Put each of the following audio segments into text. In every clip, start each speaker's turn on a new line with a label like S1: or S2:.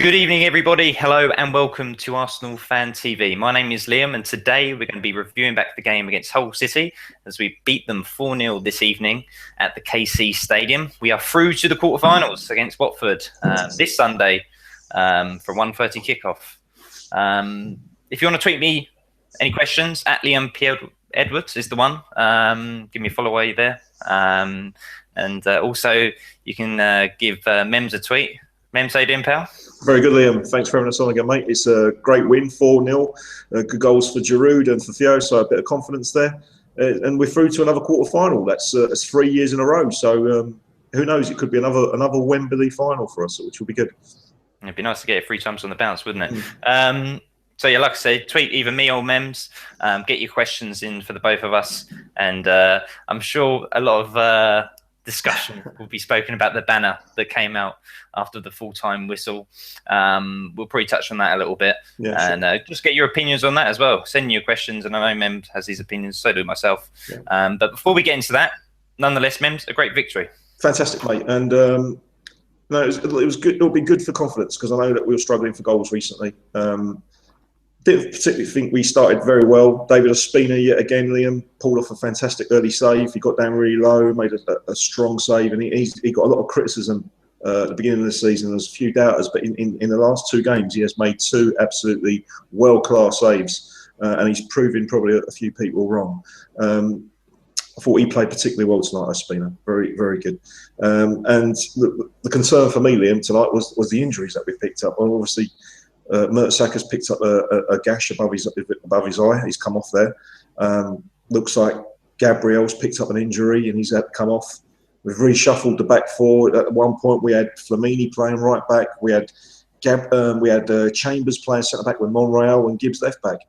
S1: Good evening, everybody. Hello and welcome to Arsenal Fan TV. My name is Liam, and today we're going to be reviewing back the game against Hull City as we beat them 4-0 this evening at the KC Stadium. We are through to the quarterfinals against Watford this Sunday for 1:30 kickoff. If you want to tweet me any questions, at Liam P. Edwards is the one. Give me a follow away there. And also, you can give Mems a tweet. Mems, how you doing, pal?
S2: Very good, Liam. Thanks for having us on again, mate. It's a great win, 4-0. Good goals for Giroud and for Theo, so a bit of confidence there. And we're through to another quarter-final. That's 3 years in a row. So who knows? It could be another Wembley final for us, which will be good.
S1: It'd be nice to get it 3 times on the bounce, wouldn't it? So yeah, like I said, tweet either me or Mems. Get your questions in for the both of us. And I'm sure a lot of discussion will be spoken about the banner that came out after the full-time whistle. We'll probably touch on that a little bit. Yeah, and just get your opinions on that as well. Send your questions, and I know Mems has his opinions, so do myself. Yeah. But before we get into that, nonetheless, Mems, a great victory.
S2: Fantastic, mate. And no, it was good. It'll be good for confidence because I know that we were struggling for goals recently. Didn't particularly think we started very well. David Ospina, yet again, Liam, pulled off a fantastic early save. He got down really low, made a strong save, and he got a lot of criticism at the beginning of the season. There's a few doubters, but in the last 2 games, he has made 2 absolutely world-class saves, and he's proving probably a few people wrong. I thought he played particularly well tonight, Ospina. Very, very good. And the concern for me, Liam, tonight was the injuries that we picked up. Well, obviously, Mertesacker's picked up a gash above his eye. He's come off there. Looks like Gabriel's picked up an injury and he's had to come off. We've reshuffled the back 4. At one point, we had Flamini playing right back. We had Chambers playing centre back with Monreal and Gibbs left back.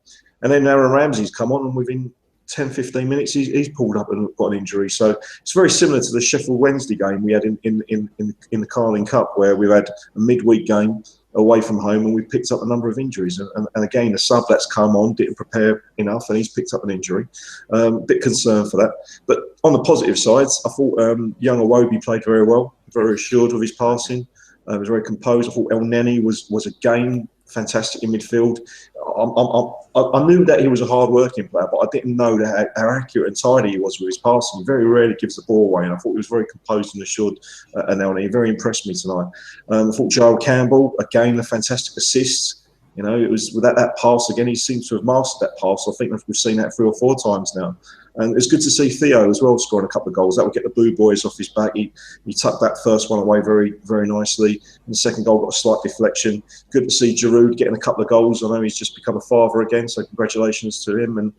S2: And then Aaron Ramsey's come on, and within 10-15 minutes, he's pulled up and got an injury. So it's very similar to the Sheffield Wednesday game we had in the Carling Cup, where we had a midweek game away from home and we picked up a number of injuries. And again, the sub that's come on didn't prepare enough and he's picked up an injury. Bit concerned for that. But on the positive sides, I thought young Iwobi played very well, very assured with his passing. He was very composed. I thought El Neni was again fantastic in midfield. I knew that he was a hard-working player, but I didn't know how accurate and tidy he was with his passing. He very rarely gives the ball away, and I thought he was very composed and assured. And he very impressed me tonight. I thought Joel Campbell, again, a fantastic assist. You know, it was with that pass again. He seems to have mastered that pass. I think we've seen that 3 or 4 times now. And it's good to see Theo as well scoring a couple of goals. That would get the Boo Boys off his back. He tucked that first one away very, very nicely. And the second goal got a slight deflection. Good to see Giroud getting a couple of goals. I know he's just become a father again, so congratulations to him. And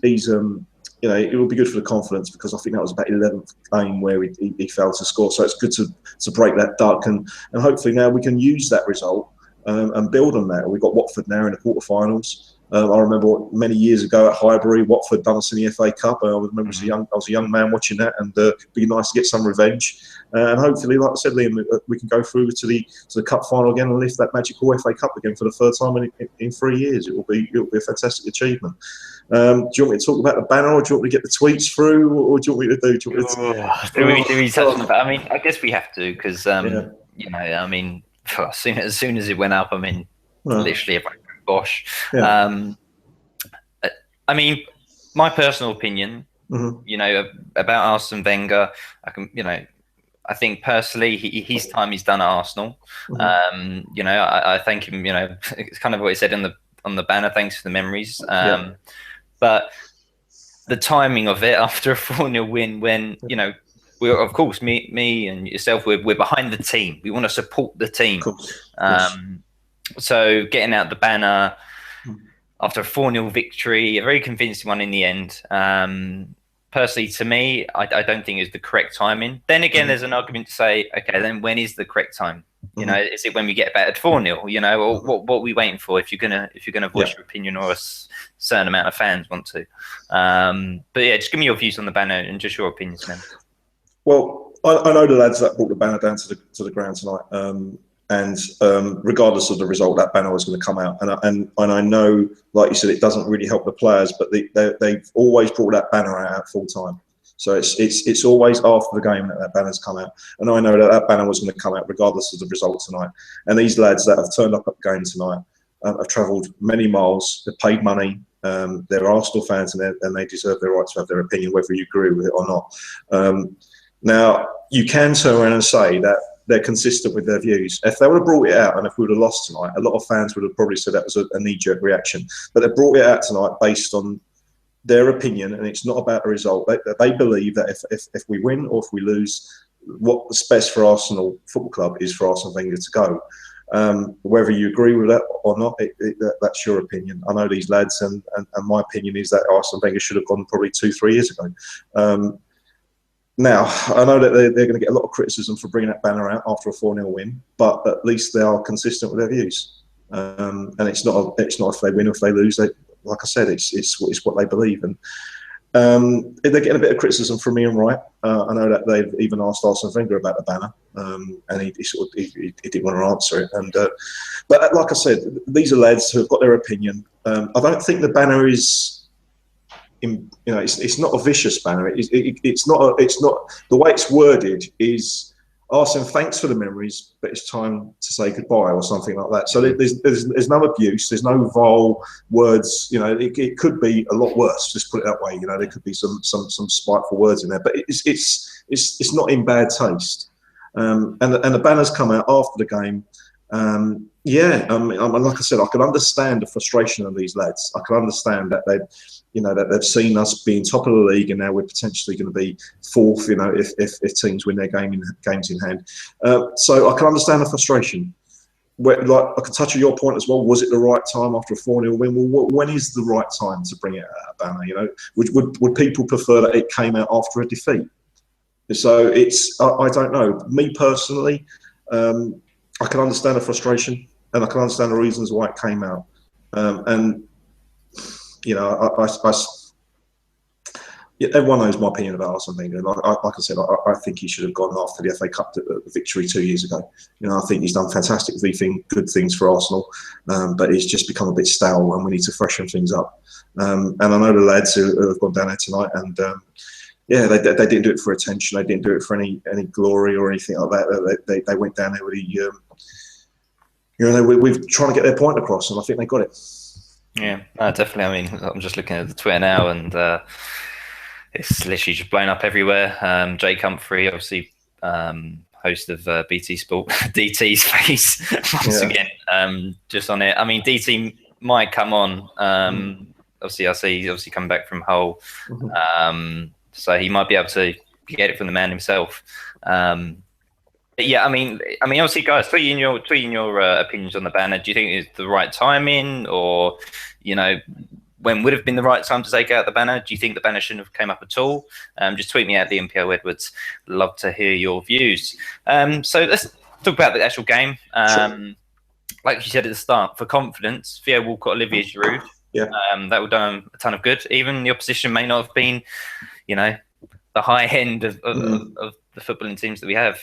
S2: he's you know, it will be good for the confidence because I think that was about 11th game where he failed to score. So it's good to break that duck, and hopefully now we can use that result and build on that. We've got Watford now in the quarterfinals. I remember many years ago at Highbury, Watford done us in the FA Cup. I remember I was a young man watching that, and it'd be nice to get some revenge. And hopefully, like I said, Liam, we can go through to the cup final again and lift that magical FA Cup again for the 3rd time in 3 years. It will be a fantastic achievement. Do you want me to talk about the banner, or do you want me to get the tweets through, or do you want me to do? Do
S1: we touch on that? I mean, I guess we have to because you know, I mean, as soon as it went up, I mean, literally. Bosh. Yeah. I mean, my personal opinion, you know, about Arsene Wenger, I think personally his time he's done at Arsenal. You know, I thank him. You know, it's kind of what he said on the banner. Thanks for the memories. But the timing of it after a 4-0 win, when you know, we're of course me and yourself, we're behind the team. We want to support the team. Yes. So getting out the banner after a 4-0 victory, a very convincing one in the end. Personally, to me, I don't think it's the correct timing. Then again, there's an argument to say, okay, then when is the correct time? You know, is it when we get battered 4-0? You know, or what are we waiting for if you're gonna voice your opinion, or a certain amount of fans want to? But yeah, just give me your views on the banner and just your opinions, man.
S2: Well, I know the lads that brought the banner down to the ground tonight. And regardless of the result, that banner was going to come out. And I know, like you said, it doesn't really help the players, but they've always brought that banner out at full time. So it's always after the game that banner's come out. And I know that banner was going to come out regardless of the result tonight. And these lads that have turned up at the game tonight have travelled many miles, they've paid money, they're Arsenal fans, and they deserve their right to have their opinion, whether you agree with it or not. Now, you can turn around and say that they're consistent with their views. If they would have brought it out and if we would have lost tonight, a lot of fans would have probably said that was a knee-jerk reaction. But they brought it out tonight based on their opinion, and it's not about the result. They believe that if we win or if we lose, what's best for Arsenal Football Club is for Arsene Wenger to go. Whether you agree with that or not, that's your opinion. I know these lads, and my opinion is that Arsene Wenger should have gone probably 2-3 years ago. Now, I know that they're going to get a lot of criticism for bringing that banner out after a 4-0 win, but at least they are consistent with their views. And it's not if they win or if they lose. Like I said, it's what they believe. And they're getting a bit of criticism from Ian Wright. I know that they've even asked Arsene Wenger about the banner, and he didn't want to answer it. And but like I said, these are lads who have got their opinion. I don't think the banner is. It's not a vicious banner. It's not the way it's worded is Arsene, thanks for the memories, but it's time to say goodbye or something like that. So there's no abuse, there's no vile words. It could be a lot worse. Just put it that way. There could be some spiteful words in there, but it's not in bad taste. And the banners come out after the game. Like I said, I can understand the frustration of these lads. I can understand that they've seen us being top of the league, and now we're potentially going to be fourth. If teams win their games in hand. So I can understand the frustration. I can touch on your point as well. Was it the right time after a 4-0 win? Well, when is the right time to bring it out, a banner? Would people prefer that it came out after a defeat? So I don't know. Me personally. I can understand the frustration, and I can understand the reasons why it came out. Everyone knows my opinion about Arsene Wenger. Like I said, I think he should have gone after the FA Cup victory 2 years ago. I think he's done fantastic good things for Arsenal, but he's just become a bit stale, and we need to freshen things up. And I know the lads who have gone down there tonight, and they didn't do it for attention. They didn't do it for any glory or anything like that. They went down there with we're trying to get their point across, and I think they got it.
S1: Yeah, definitely. I mean, I'm just looking at the Twitter now, and it's literally just blown up everywhere. Jake Humphrey, obviously host of BT Sport, DT's face once again, just on it. I mean, DT might come on. Obviously, I see he's obviously coming back from Hull, so he might be able to get it from the man himself. I mean, obviously, guys, tweet in your opinions on the banner. Do you think it's the right timing, or when would have been the right time to take out the banner? Do you think the banner shouldn't have came up at all? Just tweet me at the MPO Edwards. Love to hear your views. So let's talk about the actual game.
S2: Sure.
S1: Like you said at the start, for confidence, Theo Walcott, Olivier Giroud.
S2: Yeah.
S1: That would have done a ton of good. Even the opposition may not have been, the high end of the footballing teams that we have.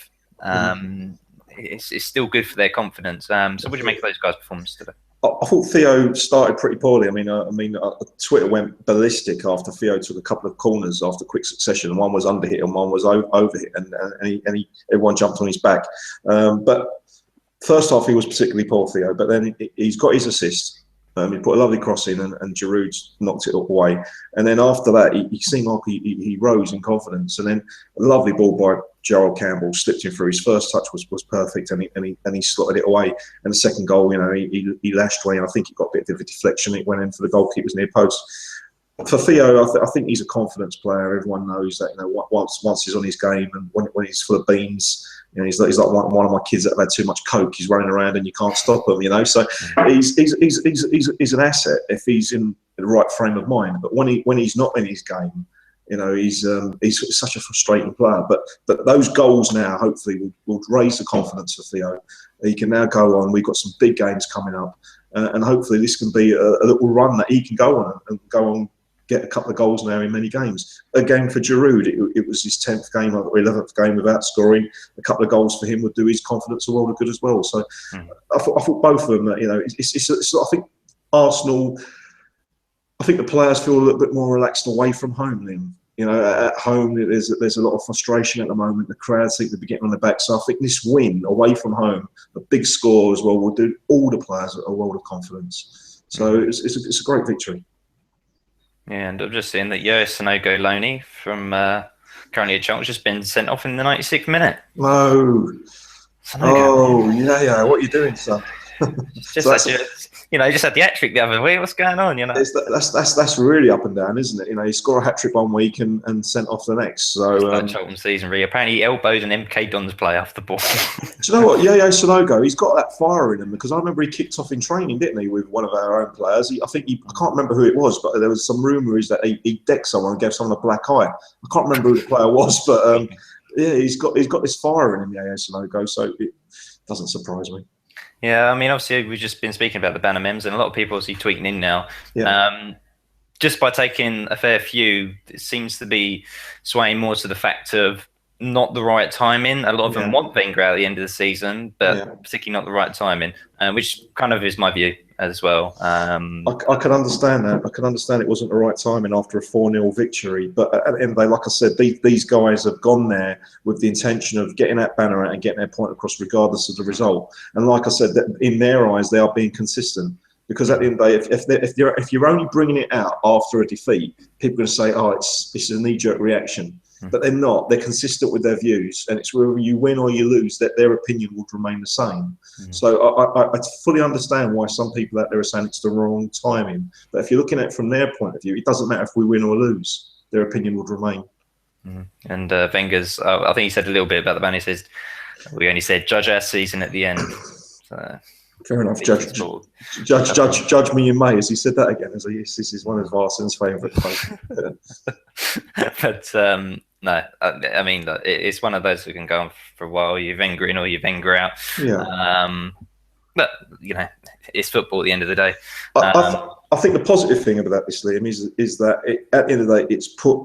S1: It's still good for their confidence. So what do you make of those guys' performance today?
S2: I thought Theo started pretty poorly. I mean, Twitter went ballistic after Theo took a couple of corners after quick succession. One was underhit and one was overhit, and everyone jumped on his back. But first half, he was particularly poor, Theo. But then he's got his assist. He put a lovely cross in, and Giroud knocked it away. And then after that, he seemed like he rose in confidence. And then a lovely ball by Gerald Campbell slipped him through. His first touch was perfect, and he slotted it away. And the second goal, he lashed away, and I think he got a bit of a deflection. It went in for the goalkeeper's near post. For Theo, I think he's a confidence player. Everyone knows that. Once he's on his game, and when he's full of beans. He's like one of my kids that have had too much coke. He's running around and you can't stop him. So he's an asset if he's in the right frame of mind. But when he's not in his game, he's such a frustrating player. But those goals now hopefully will raise the confidence of Theo. He can now go on. We've got some big games coming up, and hopefully this can be a little run that he can go on and go on. Get a couple of goals now in many games. Again, for Giroud, it was his 10th game or 11th game without scoring. A couple of goals for him would do his confidence a world of good as well. So I thought both of them, I think Arsenal, I think the players feel a little bit more relaxed away from home then. You know, at home, there's a lot of frustration at the moment. The crowd seem to be getting on the back. So I think this win away from home, a big score as well, will do all the players a world of confidence. So it's a great victory.
S1: Yeah, and I'm just seeing that Yo Sonogo Loney from currently at Charlton has just been sent off in the 96th minute.
S2: No.
S1: Sonogo.
S2: Oh, yeah. What are you doing, son?
S1: Just had the hat trick the other week. What's going on? You know,
S2: that's really up and down, isn't it? You know, you score a hat trick one week and sent off the next. So
S1: Charlton season, really. Apparently, he elbowed an MK Dons player off the ball.
S2: Do you know what? Yeah, Sonogo, he's got that fire in him, because I remember he kicked off in training, didn't he, with one of our own players? I can't remember who it was, but there was some rumours that he decked someone and gave someone a black eye. I can't remember who the player was, but yeah, he's got this fire in him, yeah, Sonogo. So it doesn't surprise me.
S1: Yeah, I mean, obviously, we've just been speaking about the banner memes, and a lot of people obviously tweeting in now. Yeah. Just by taking a fair few, it seems to be swaying more to the fact of not the right timing. A lot of them want Wenger out at the end of the season, but particularly not the right timing, which kind of is my view as well.
S2: I can understand that. I can understand it wasn't the right timing after a 4-0 victory. But at the end of the day, like I said, these guys have gone there with the intention of getting that banner out and getting their point across regardless of the result. And like I said, that in their eyes, they are being consistent. Because at the end of the day, if you're only bringing it out after a defeat, people are going to say, oh, it's a knee-jerk reaction. But they're not. They're consistent with their views, and it's whether you win or you lose that their opinion would remain the same. So I fully understand why some people out there are saying it's the wrong timing. But if you're looking at it from their point of view, it doesn't matter if we win or lose. Their opinion would remain.
S1: And Wenger's, I think he said a little bit about the ban. He says, we only said judge our season at the end. So,
S2: fair enough. Judge me in May, as he said that again. As this is one of Arsenal's favourite quotes.
S1: But no, I mean, it's one of those that can go on for a while. You Wenger in or you Wenger out. Yeah. But you know, it's football at the end of the day.
S2: I think the positive thing about this, Liam, is that at the end of the day, it's put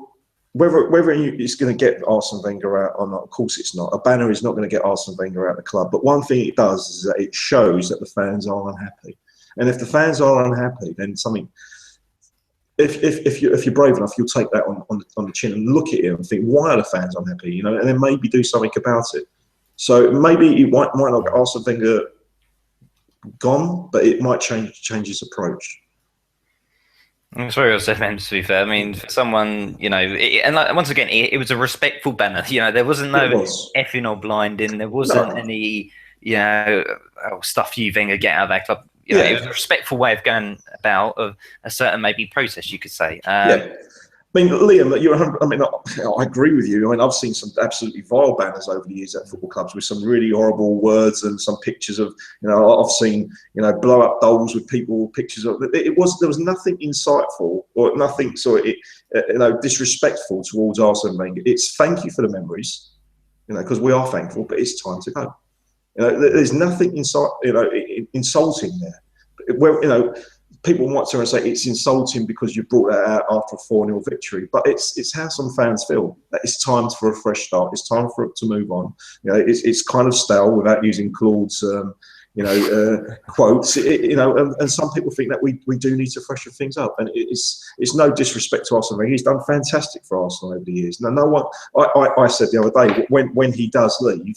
S2: whether it's going to get Arsene Wenger out or not. Of course, it's not. A banner is not going to get Arsene Wenger out of the club. But one thing it does is that it shows that the fans are unhappy. And if the fans are unhappy, then something. If you're brave enough, you'll take that on the chin and look at it and think, why are the fans unhappy? You know, and then maybe do something about it. So maybe it might not get Arsene Wenger gone, but it might change his approach.
S1: It's very well said, man, to be fair. I mean, for someone, you know, and like, once again, it was a respectful banner. You know, there wasn't no effing or blinding. There wasn't any, you know, stuff you Wenger, get out of that club. You know, it was a respectful way of going about of a certain maybe process, you could say.
S2: I mean, Liam, you're 100. I mean, I agree with you. I mean, I've seen some absolutely vile banners over the years at football clubs with some really horrible words and some pictures of, you know, I've seen, you know, blow up dolls with people pictures of. There was nothing insightful or nothing sort of, you know, disrespectful towards Arsene Wenger. It's thank you for the memories, you know, because we are thankful, but it's time to go. You know, there's nothing insulting there. Well, you know, people might turn and say it's insulting because you brought that out after a 4-0 victory, but it's how some fans feel. That it's time for a fresh start. It's time for it to move on. You know, it's kind of stale without using Claude's, quotes. You know, and some people think that we do need to freshen things up. And it's no disrespect to Arsene Wenger. He's done fantastic for Arsenal over the years. Now, no one. I said the other day when he does leave,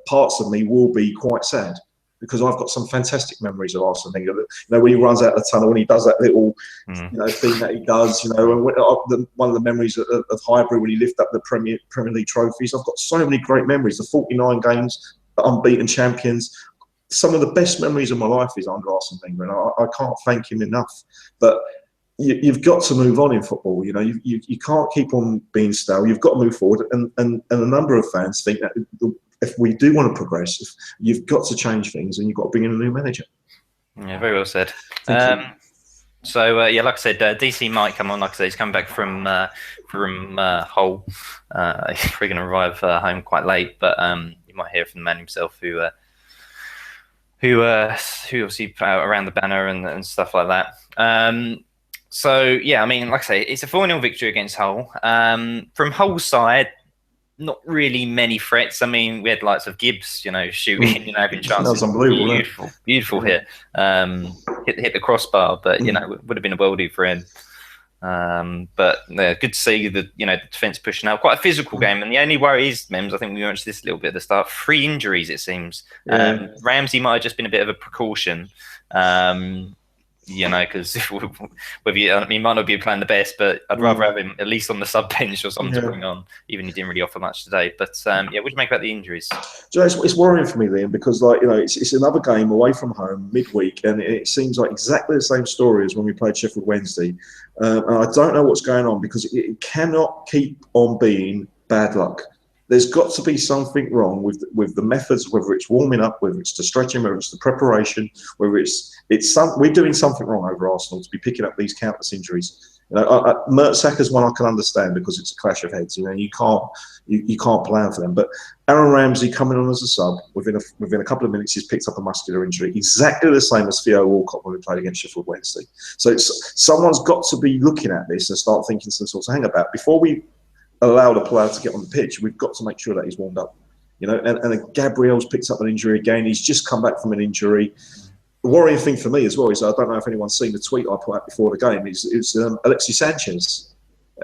S2: parts of me will be quite sad. Because I've got some fantastic memories of Arsene Wenger. You know, when he runs out the tunnel, when he does that little, you know, thing that he does. You know, and one of the memories of Highbury when he lifted up the Premier League trophies. I've got so many great memories. The 49 games, the unbeaten champions. Some of the best memories of my life is under Arsene Wenger, and I can't thank him enough. But you've got to move on in football. You know, you can't keep on being stale. You've got to move forward. And a number of fans think that if we do want to progress, you've got to change things and you've got to bring in a new manager.
S1: Yeah, very well said. So, like I said, DC might come on. Like I said, he's coming back from Hull. He's probably going to arrive home quite late, but you might hear from the man himself who obviously around the banner and stuff like that. So, yeah, I mean, like I say, it's a 4-0 victory against Hull. From Hull's side, not really many threats. I mean, we had lots of Gibbs, you know, shooting, you know, having chances.
S2: That was unbelievable.
S1: Beautiful hit. Hit the crossbar, but, you know, it would have been a worldie for him. But good to see the the defence pushing out. Quite a physical game, and the only worry is, Mems, I think we mentioned this a little bit at the start. 3 injuries, it seems. Ramsey might have just been a bit of a precaution. Because he might not be playing the best, but I'd rather have him at least on the sub bench or something to bring on, even he didn't really offer much today. But what do you make about the injuries?
S2: It's worrying for me, Liam, because it's another game away from home midweek, and it seems like exactly the same story as when we played Sheffield Wednesday. And I don't know what's going on, because it cannot keep on being bad luck. There's got to be something wrong with the methods, whether it's warming up, whether it's the stretching, whether it's the preparation, whether we're doing something wrong over Arsenal to be picking up these countless injuries. Mertesacker's one I can understand because it's a clash of heads. You can't plan for them. But Aaron Ramsey coming on as a sub within a couple of minutes, he's picked up a muscular injury, exactly the same as Theo Walcott when we played against Sheffield Wednesday. So someone's got to be looking at this and start thinking some sorts of hang about before we allow the player to get on the pitch. We've got to make sure that he's warmed up. And Gabriel's picked up an injury again. He's just come back from an injury. The worrying thing for me as well is, I don't know if anyone's seen the tweet I put out before the game. It's Alexis Sanchez,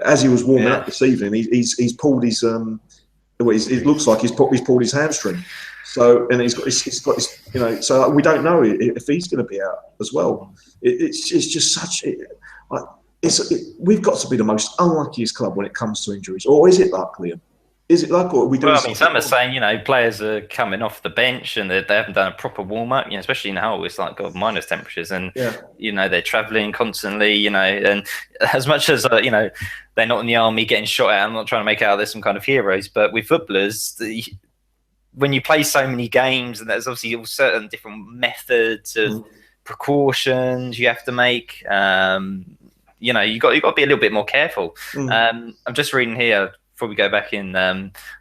S2: as he was warming up this evening. He's pulled his it looks like he's pulled his hamstring. So he's got his so we don't know if he's going to be out as well. It's just such. We've got to be the most unluckiest club when it comes to injuries, or is it luck, Liam? Is it luck, or are we doing?
S1: Well, some are saying players are coming off the bench and they haven't done a proper warm up. Especially now it's like minus temperatures, and they're travelling constantly. And as much as they're not in the army getting shot at. I'm not trying to make out there's some kind of heroes, but with footballers, when you play so many games, and there's obviously all certain different methods of precautions you have to make. You got to be a little bit more careful. I'm just reading here before we go back in.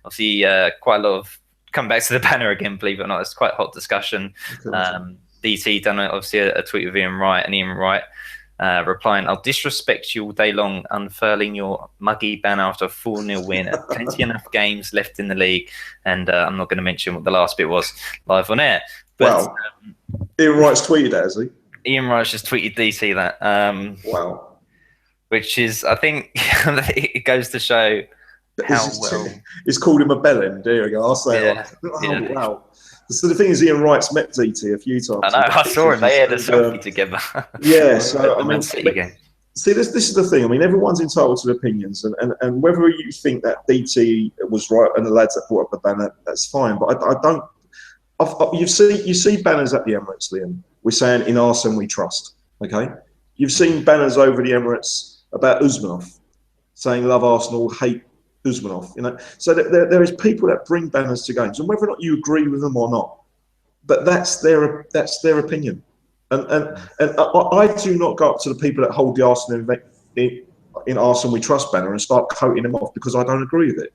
S1: Obviously, quite a lot of come back to the banner again. Believe it or not, it's quite a hot discussion. DT done obviously a tweet with Ian Wright, and Ian Wright replying, "I'll disrespect you all day long, unfurling your muggy banner after a 4-0 win. Plenty enough games left in the league." And I'm not going to mention what the last bit was live on air. But
S2: Ian Wright's tweeted that, has he?
S1: Ian Wright just tweeted DT that.
S2: Wow.
S1: Which is, I think, it goes to show how well.
S2: It's called him a bellend. There we go. I'll say it. Wow. So the thing is, Ian Wright's met DT a few times.
S1: I know. I saw him. They had a selfie together.
S2: Yeah. So see, this is the thing. I mean, everyone's entitled to opinions, and whether you think that DT was right and the lads that brought up the banner, that's fine. But I don't. You see banners at the Emirates, Liam. We're saying in Arsenal we trust. Okay. You've seen banners over the Emirates about Usmanov, saying love Arsenal, hate Usmanov. So there is people that bring banners to games, and whether or not you agree with them or not, but that's their opinion. And I do not go up to the people that hold the Arsenal in Arsenal we trust banner and start quoting them off because I don't agree with it.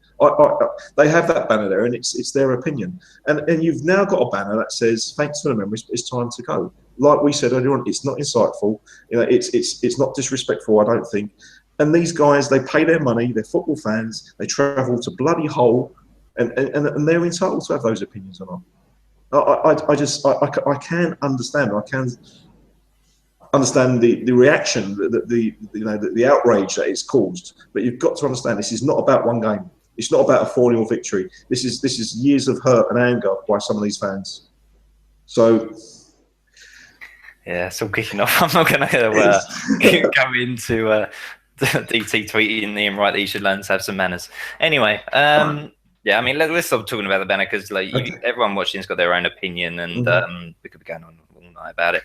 S2: They have that banner there, and it's their opinion. And you've now got a banner that says thanks for the memories, but it's time to go. Like we said earlier on, it's not insightful. It's not disrespectful, I don't think. And these guys, they pay their money. They're football fans. They travel to bloody Hull, and they're entitled to have those opinions or not. I can understand. I can understand the reaction, the outrage that it's caused. But you've got to understand this is not about one game. It's not about a 4-0 victory. This is years of hurt and anger by some of these fans. So.
S1: Yeah, it's all kicking off. I'm not going to go into DT tweeting Ian Wright that he should learn to have some manners. Anyway, yeah, I mean, let's stop talking about the banner because everyone watching's got their own opinion, and we could be going on all night about it.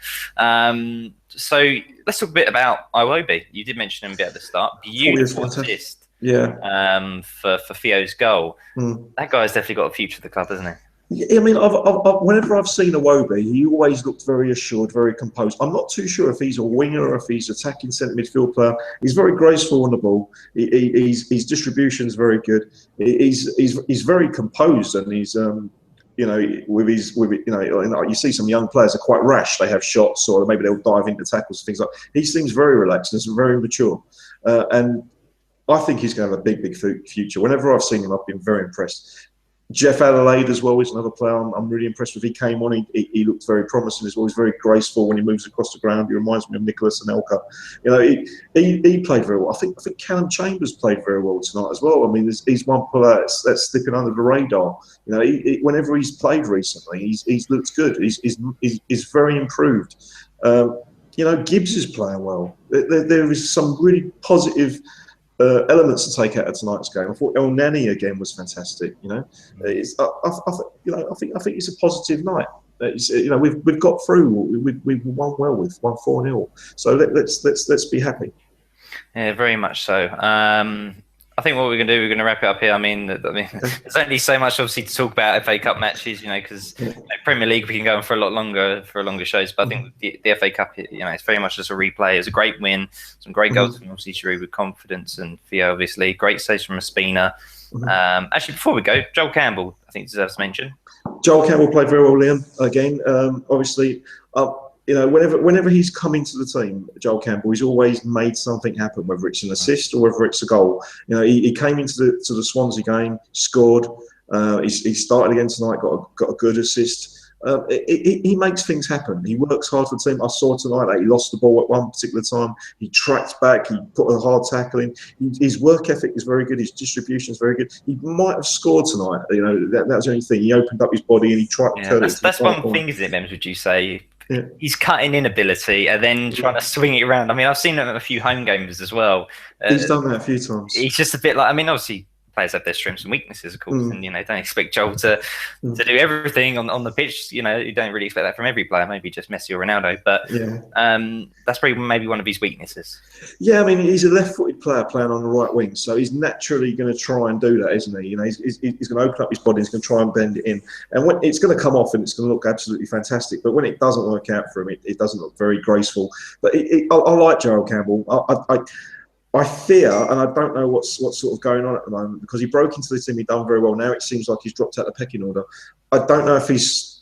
S1: So let's talk a bit about Iwobi. You did mention him a bit at the start. Beautiful assist, for Theo's goal. That guy's definitely got a future at the club, hasn't he?
S2: I mean, whenever I've seen Iwobi, he always looked very assured, very composed. I'm not too sure if he's a winger or if he's attacking centre midfield player. He's very graceful on the ball. His distribution's very good. He's very composed, and he's you see some young players are quite rash. They have shots, or maybe they'll dive into tackles, things like. He seems very relaxed and very mature, and I think he's going to have a big future. Whenever I've seen him, I've been very impressed. Jeff Adelaide as well is another player I'm really impressed with. He came on, he looked very promising as well. He's very graceful when he moves across the ground. He reminds me of Nicholas Anelka. You know, he played very well. I think Callum Chambers played very well tonight as well. I mean, he's one player that's slipping under the radar. You know, whenever he's played recently, he's looked good. He's very improved. You know, Gibbs is playing well. There is some really positive elements to take out of tonight's game. I thought El Nani again was fantastic. You know, I think it's a positive night. You know, we've got through. We've won well with 4-0. So let's be happy.
S1: Yeah, very much so. I think what we're going to do, we're going to wrap it up here. I mean, there's only so much obviously to talk about FA Cup matches, you know, because Premier League we can go on for a lot longer shows. But I think the FA Cup, you know, it's very much just a replay. It was a great win, some great goals from obviously Giroud with confidence, and Theo obviously great saves from Ospina. Actually, before we go, Joel Campbell, I think deserves mention.
S2: Joel Campbell played very well, Liam. Again, obviously. You know, whenever he's come into the team, Joel Campbell, he's always made something happen, whether it's an assist or whether it's a goal. You know, he came into the Swansea game, scored. He started again tonight, got a good assist. He makes things happen. He works hard for the team. I saw tonight that he lost the ball at one particular time. He tracked back. He put a hard tackle in. His work ethic is very good. His distribution is very good. He might have scored tonight. You know, that was the only thing. He opened up his body and he tried to curl it.
S1: That's one thing, isn't it, Mems, would you say? Yeah. He's cutting in ability and then trying to swing it around. I mean, I've seen him at a few home games as well.
S2: He's done that a few times.
S1: He's just a bit like, I mean, obviously players have their strengths and weaknesses, of course, and you know, don't expect Joel to do everything on the pitch. You know, you don't really expect that from every player. Maybe just Messi or Ronaldo, but that's probably maybe one of his weaknesses.
S2: Yeah, I mean, he's a left-footed player playing on the right wing, so he's naturally going to try and do that, isn't he? You know, he's going to open up his body, he's going to try and bend it in, and when it's going to come off and it's going to look absolutely fantastic. But when it doesn't work out for him, it doesn't look very graceful. But I like Joel Campbell. I fear, and I don't know what's sort of going on at the moment, because he broke into the team, he'd done very well. Now it seems like he's dropped out the pecking order. I don't know if he's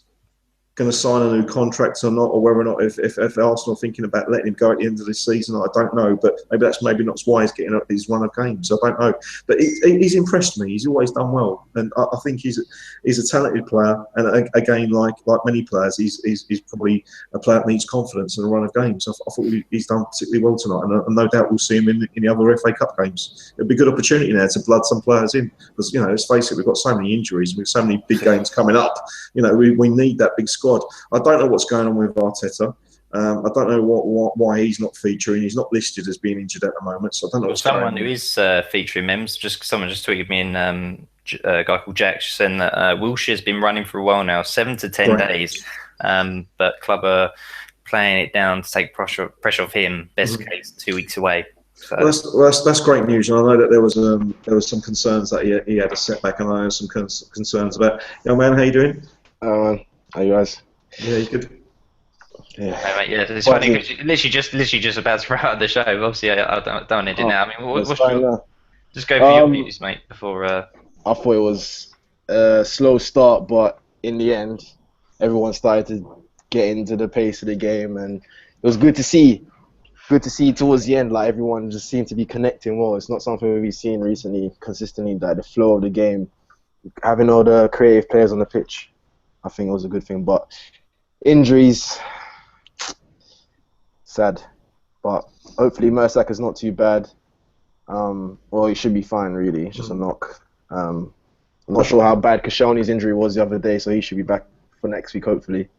S2: going to sign a new contract or not, or whether or not if Arsenal are thinking about letting him go at the end of this season. I don't know, but maybe that's not why he's getting up his run of games. I don't know, but he's impressed me. He's always done well, and I think he's a talented player. And again, like many players, he's probably a player that needs confidence and a run of games. I thought he's done particularly well tonight, and no doubt we'll see him in the other FA Cup games. It'll be a good opportunity now to blood some players in, because, you know, let's face it, we've got so many injuries, we've so many big games coming up. You know, we need that big squad. I don't know what's going on with Arteta. I don't know why he's not featuring. He's not listed as being injured at the moment, so I don't know what's going on.
S1: Someone who is featuring, Mems, someone just tweeted me in, a guy called Jack, saying that Wilshire's been running for a while now, 7 to 10 days, but club are playing it down to take pressure off him. Best case, 2 weeks away. So.
S2: Well, that's great news, and I know that there was some concerns that he had a setback, and I have some concerns about. Young man, how you doing?
S3: How you guys?
S2: Yeah, you good?
S1: Yeah, hey, mate, yeah. It's funny because literally just about to wrap up the show. Obviously, I don't want to do now. I mean, just go for your views, mate. Before I
S3: thought it was a slow start, but in the end, everyone started to get into the pace of the game, and it was good to see. Good to see towards the end, like everyone just seemed to be connecting well. It's not something we've seen recently consistently. Like the flow of the game, having all the creative players on the pitch, I think it was a good thing. But injuries, sad. But hopefully Mertesacker is not too bad. Well, he should be fine, really. It's just a knock. I'm not sure how bad Koscielny's injury was the other day, so he should be back for next week, hopefully.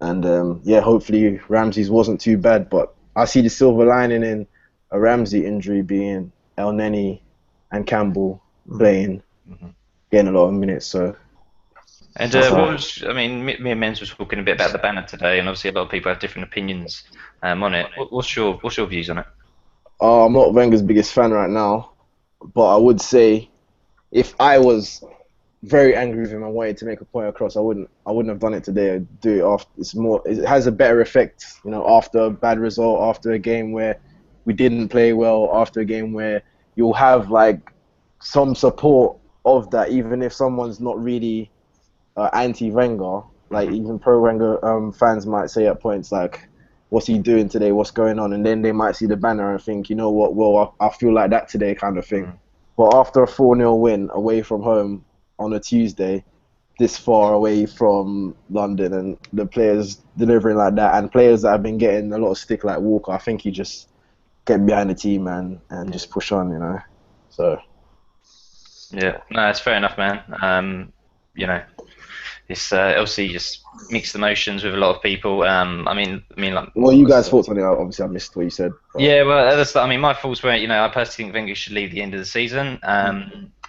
S3: And yeah, hopefully Ramsey's wasn't too bad. But I see the silver lining in a Ramsey injury being El Neni and Campbell playing, getting a lot of minutes. So.
S1: And me and Menz was talking a bit about the banner today, and obviously a lot of people have different opinions on it. What's your views on it?
S3: I'm not Wenger's biggest fan right now, but I would say if I was very angry with him and wanted to make a point across, I wouldn't have done it today. I'd do it after. It has a better effect, you know, after a bad result, after a game where we didn't play well, after a game where you'll have like some support of that, even if someone's not really anti-Wenger, like even pro-Wenger fans might say at points like, what's he doing today, what's going on, and then they might see the banner and think, you know what, well, I feel like that today kind of thing. But after a 4-0 win away from home, on a Tuesday, this far away from London, and the players delivering like that, and players that have been getting a lot of stick like Walker. I think he just get behind the team and just push on, you know. So
S1: yeah, no, it's fair enough, man. You know, it's obviously just mixed emotions with a lot of people. I mean, like.
S3: Well, you guys' thoughts on it? Obviously, I missed what you said. But...
S1: Yeah, well, I mean, my thoughts were, you know, I personally think Wenger should leave at the end of the season.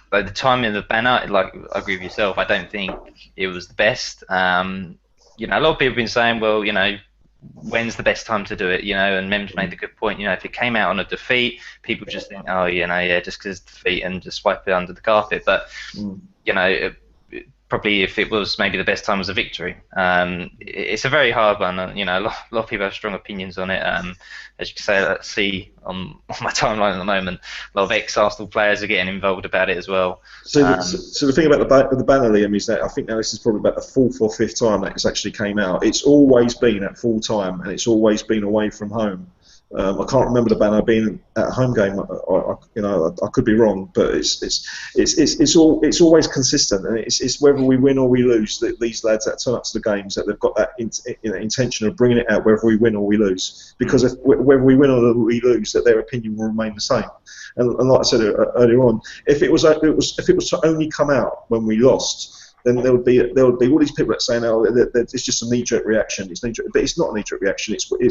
S1: But the timing of the banner, like, I agree with yourself. I don't think it was the best. You know, a lot of people have been saying, well, you know, when's the best time to do it? You know, and Mem's made the good point. You know, if it came out on a defeat, people just think, oh, you know, yeah, just because it's defeat and just swipe it under the carpet. But you know. Probably if it was maybe the best time was a victory. It's a very hard one. You know, a lot of people have strong opinions on it. As you can see on my timeline at the moment, a lot of ex-Arsenal players are getting involved about it as well.
S2: So the thing about the banner, Liam, is that I think now this is probably about the 4th or 5th time that it's actually came out. It's always been at full time, and it's always been away from home. I can't remember the banner being at a home game. You know, I could be wrong, but it's always consistent, and it's whether we win or we lose. These lads that turn up to the games, that they've got that intention of bringing it out, whether we win or we lose. Because whether we win or we lose, that their opinion will remain the same. And like I said earlier on, if it was to only come out when we lost, then there would be all these people that saying, "Oh, it's just a knee-jerk reaction." It's knee-jerk, but it's not a knee-jerk reaction.
S3: That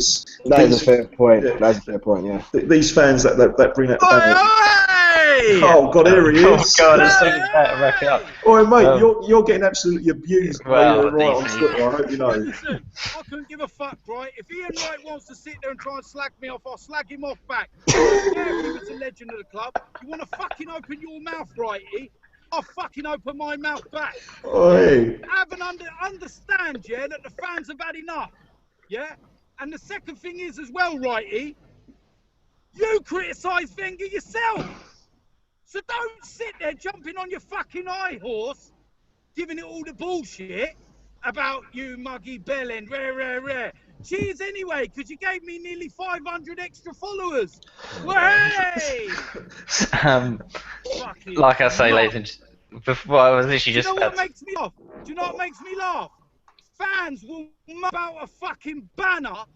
S3: is a fair point. Yeah. That's a fair point. Yeah.
S2: These fans that bring out the banner. Oh God, here he is!
S1: Oh God, as soon as that wrap it up.
S2: Oh mate, you're getting absolutely abused.
S1: Well,
S2: right on Twitter. I hope you know.
S4: Listen, I couldn't give a fuck, right? If Ian Wright wants to sit there and try and slag me off, I'll slag him off back. I don't care if he was a legend of the club. You want to fucking open your mouth, righty? I'll fucking open my mouth back.
S2: Oi.
S4: Have an understand, yeah, that the fans have had enough. Yeah? And the second thing is as well, righty, you criticise Wenger yourself. So don't sit there jumping on your fucking high horse, giving it all the bullshit about you muggy bellend, rare. Cheers anyway, because you gave me nearly 500 extra followers. Way!
S1: Like I say, ladies and gentlemen, before I was literally just.
S4: Do you know what makes me laugh? Do you know what makes me laugh? Fans will moan about a fucking banner,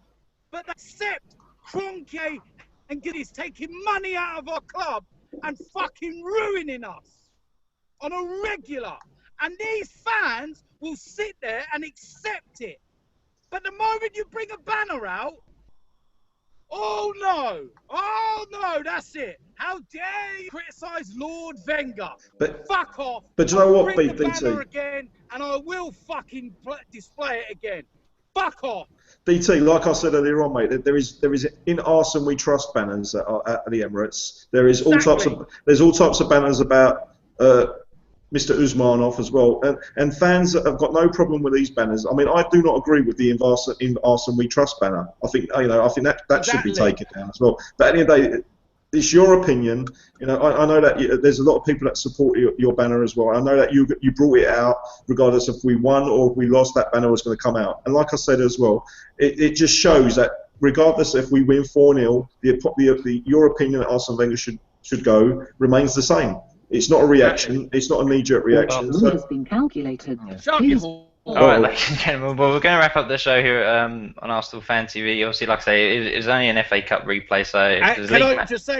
S4: but they accept Kroenke and Giddy's taking money out of our club and fucking ruining us on a regular. And these fans will sit there and accept it. But the moment you bring a banner out, oh no, that's it. How dare you criticise Lord Wenger?
S2: But
S4: fuck off.
S2: But you know what,
S4: bring the
S2: BT?
S4: banner again, and I will fucking display it again. Fuck off.
S2: BT, like I said earlier on, mate, there is in Arsenal we trust banners at the Emirates. There is all types of banners about Mr. Usmanov as well, and fans have got no problem with these banners. I mean, I do not agree with the in Arsenal we trust banner. I think that should be taken down as well. But at the end of the day, it's your opinion. You know, I know that there's a lot of people that support your banner as well. I know that you brought it out regardless if we won or if we lost. That banner was going to come out. And like I said as well, it just shows that regardless if we win 4-0, your opinion that Arsene Wenger should go remains the same. It's not a reaction. It's not a knee-jerk reaction.
S5: So has been calculated.
S1: All right, ladies and gentlemen. Well, we're going to wrap up the show here on Arsenal Fan TV. Obviously, like I say, it was only an FA Cup replay, so.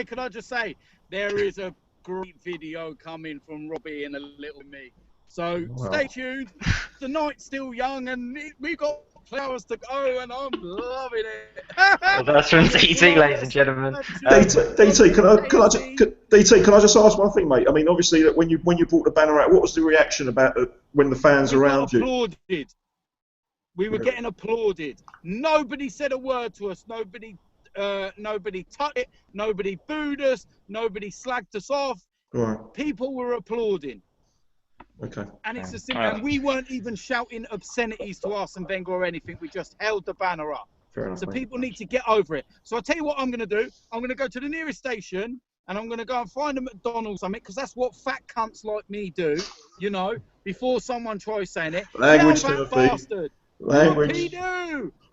S4: Can I just say, there is a great video coming from Robbie and a little me. So stay tuned. The night's still young, and we've got hours to go, and I'm loving it.
S1: Well, that's from DT, ladies and gentlemen.
S2: DT, can I just ask one thing, mate? I mean, obviously, that when you brought the banner out, what was the reaction about when the fans around you?
S4: We were getting applauded. Nobody said a word to us. Nobody touched it. Nobody booed us. Nobody slagged us off.
S2: Right.
S4: People were applauding.
S2: Okay.
S4: And it's a simple. And we weren't even shouting obscenities to Arsene Wenger or anything. We just held the banner up.
S2: Fair enough,
S4: so
S2: mate. People
S4: need to get over it. So I'll tell you what I'm going to do. I'm going to go to the nearest station and I'm going to go and find a McDonald's something, because that's what fat cunts like me do, you know, before someone tries saying it.
S2: Language,
S4: Fat
S2: Timothy.
S4: bastard.
S2: Language.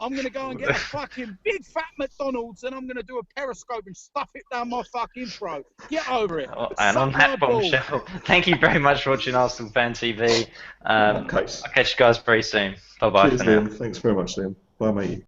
S4: I'm going to go and get a fucking big fat McDonald's and I'm going to do a periscope and stuff it down my fucking throat. Get over it.
S1: And on that bombshell, thank you very much for watching Arsenal Fan TV. I'll catch you guys very soon. Bye-bye for now.
S2: Cheers, Liam. Thanks very much, Liam. Bye, mate.